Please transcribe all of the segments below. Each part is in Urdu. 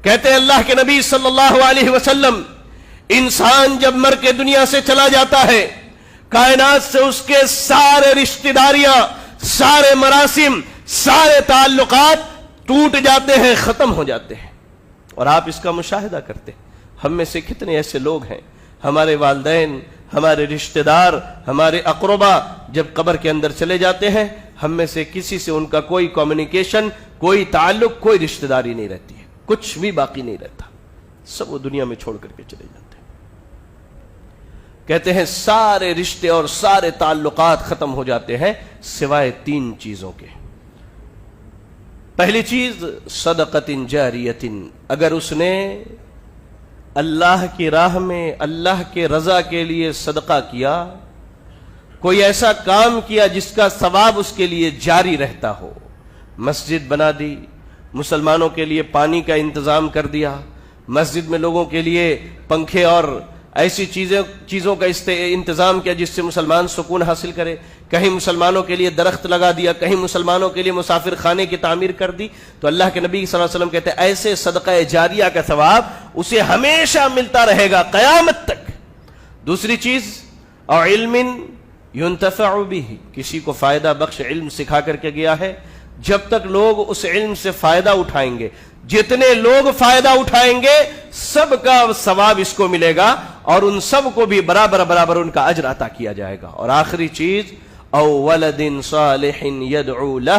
کہتے ہیں اللہ کے نبی صلی اللہ علیہ وسلم انسان جب مر کے دنیا سے چلا جاتا ہے کائنات سے اس کے سارے رشتہ داریاں، سارے مراسم، سارے تعلقات ٹوٹ جاتے ہیں، ختم ہو جاتے ہیں۔ اور آپ اس کا مشاہدہ کرتے ہیں، ہم میں سے کتنے ایسے لوگ ہیں، ہمارے والدین، ہمارے رشتہ دار، ہمارے اقربا جب قبر کے اندر چلے جاتے ہیں ہم میں سے کسی سے ان کا کوئی کمیونیکیشن، کوئی تعلق، کوئی رشتہ داری نہیں رہتی ہے، کچھ بھی باقی نہیں رہتا، سب وہ دنیا میں چھوڑ کر کے چلے جاتے ہیں۔ کہتے ہیں سارے رشتے اور سارے تعلقات ختم ہو جاتے ہیں سوائے تین چیزوں کے۔ پہلی چیز صدقۃ جاریۃ، اگر اس نے اللہ کی راہ میں اللہ کے رضا کے لیے صدقہ کیا، کوئی ایسا کام کیا جس کا ثواب اس کے لیے جاری رہتا ہو، مسجد بنا دی، مسلمانوں کے لیے پانی کا انتظام کر دیا، مسجد میں لوگوں کے لیے پنکھے اور ایسی چیزوں کا انتظام کیا جس سے مسلمان سکون حاصل کرے، کہیں مسلمانوں کے لیے درخت لگا دیا، کہیں مسلمانوں کے لیے مسافر خانے کی تعمیر کر دی، تو اللہ کے نبی صلی اللہ علیہ وسلم کہتے ہیں ایسے صدقہ جاریہ کا ثواب اسے ہمیشہ ملتا رہے گا قیامت تک۔ دوسری چیز اور علم ينتفع به، کسی کو فائدہ بخش علم سکھا کر کے گیا ہے، جب تک لوگ اس علم سے فائدہ اٹھائیں گے، جتنے لوگ فائدہ اٹھائیں گے سب کا ثواب اس کو ملے گا اور ان سب کو بھی برابر ان کا اجر عطا کیا جائے گا۔ اور آخری چیز او ولد صالح يدعو له،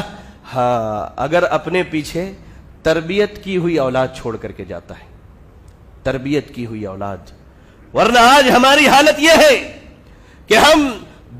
ہاں اگر اپنے پیچھے تربیت کی ہوئی اولاد چھوڑ کر کے جاتا ہے، تربیت کی ہوئی اولاد۔ ورنہ آج ہماری حالت یہ ہے کہ ہم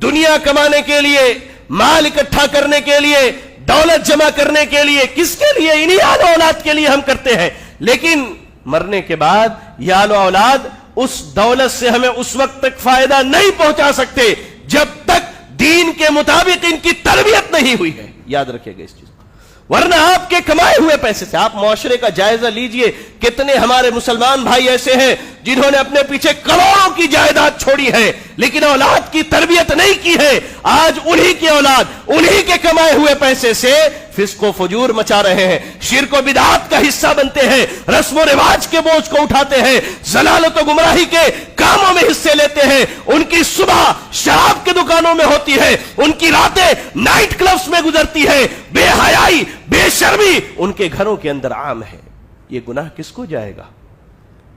دنیا کمانے کے لیے، مال اکٹھا کرنے کے لیے، دولت جمع کرنے کے لیے، کس کے لیے؟ انہی آل و اولاد کے لیے ہم کرتے ہیں، لیکن مرنے کے بعد یہ آل و اولاد اس دولت سے ہمیں اس وقت تک فائدہ نہیں پہنچا سکتے جب تک دین کے مطابق ان کی تربیت نہیں ہوئی ہے۔ یاد رکھیے گا اس چیز کو۔ ورنہ آپ کے کمائے ہوئے پیسے سے، آپ معاشرے کا جائزہ لیجئے، کتنے ہمارے مسلمان بھائی ایسے ہیں جنہوں نے اپنے پیچھے کروڑوں کی جائیداد چھوڑی ہے لیکن اولاد کی تربیت نہیں کی ہے۔ آج انہی کی اولاد انہی کے کمائے ہوئے پیسے سے فسق و فجور مچا رہے ہیں، شرک و بدعات کا حصہ بنتے ہیں، رسم و رواج کے بوجھ کو اٹھاتے ہیں، ضلالت و گمراہی کے کاموں میں حصے لیتے ہیں۔ ان کی صبح شراب کے دکانوں میں ہوتی ہے، ان کی راتیں نائٹ کلبز میں گزرتی ہے، بے حیائی، بے شرمی ان کے گھروں کے اندر عام ہے۔ یہ گناہ کس کو جائے گا؟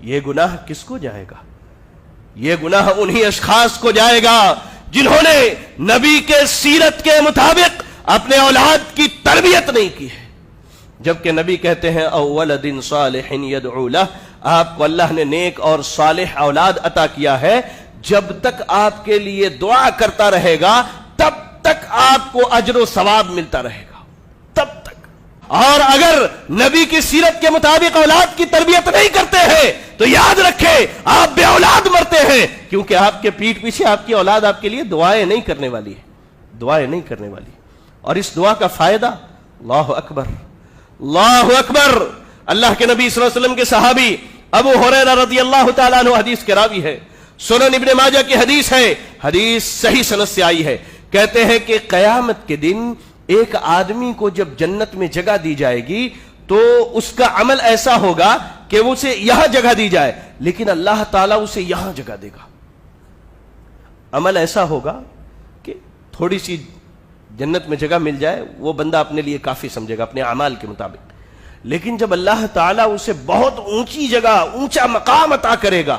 یہ گناہ کس کو جائے گا؟ یہ گناہ انہی اشخاص کو جائے گا جنہوں نے نبی کے سیرت کے مطابق اپنے اولاد کی تربیت نہیں کی ہے۔ جبکہ نبی کہتے ہیں او ولد صالح يدعو له، آپ کو اللہ نے نیک اور صالح اولاد عطا کیا ہے، جب تک آپ کے لیے دعا کرتا رہے گا تب تک آپ کو اجر و ثواب ملتا رہے گا، تب تک۔ اور اگر نبی کی سیرت کے مطابق اولاد کی تربیت نہیں کرتے ہیں تو یاد رکھیں آپ بے اولاد مرتے ہیں، کیونکہ آپ کے پیٹھ پیچھے آپ کی اولاد آپ کے لیے دعائیں نہیں کرنے والی ہے، دعائیں نہیں کرنے والی۔ اور اس دعا کا فائدہ، اللہ اکبر، اللہ اکبر، اللہ کے نبی صلی اللہ علیہ وسلم کے صحابی ابو ہریرہ رضی اللہ تعالیٰ عنہ حدیث کے راوی ہے، سنن ابن ماجہ کی حدیث ہے، حدیث صحیح سند سے آئی ہے، کہتے ہیں کہ قیامت کے دن ایک آدمی کو جب جنت میں جگہ دی جائے گی تو اس کا عمل ایسا ہوگا کہ اسے یہاں جگہ دی جائے لیکن اللہ تعالیٰ اسے یہاں جگہ دے گا۔ عمل ایسا ہوگا کہ تھوڑی سی جنت میں جگہ مل جائے وہ بندہ اپنے لیے کافی سمجھے گا اپنے اعمال کے مطابق، لیکن جب اللہ تعالیٰ اسے بہت اونچی جگہ، اونچا مقام عطا کرے گا،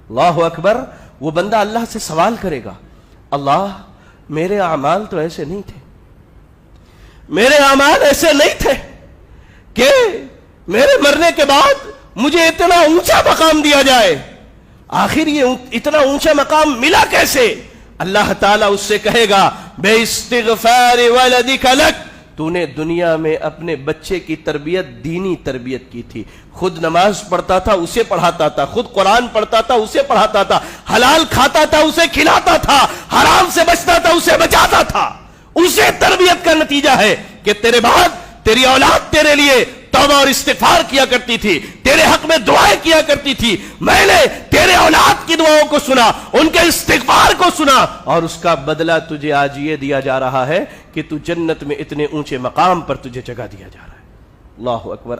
اللہ اکبر، وہ بندہ اللہ سے سوال کرے گا، اللہ میرے اعمال تو ایسے نہیں تھے، میرے اعمال ایسے نہیں تھے کہ میرے مرنے کے بعد مجھے اتنا اونچا مقام دیا جائے، آخر یہ اتنا اونچا مقام ملا کیسے؟ اللہ تعالیٰ اس سے کہے گا بے استغفار ولدک لک، تو نے دنیا میں اپنے بچے کی تربیت، دینی تربیت کی تھی، خود نماز پڑھتا تھا اسے پڑھاتا تھا، خود قرآن پڑھتا تھا اسے پڑھاتا تھا، حلال کھاتا تھا اسے کھلاتا تھا، حرام سے بچتا تھا اسے بچاتا تھا، اسے تربیت کا نتیجہ ہے کہ تیرے بعد تیری اولاد تیرے لیے توبہ اور استغفار کیا کرتی تھی، تیرے حق میں دعائیں کیا کرتی تھی، میں نے تیرے اولاد کی دعاؤں کو سنا، ان کے استغفار کو سنا، اور اس کا بدلہ تجھے آج یہ دیا جا رہا ہے کہ تو جنت میں اتنے اونچے مقام پر تجھے جگہ دیا جا رہا ہے۔ اللہ اکبر۔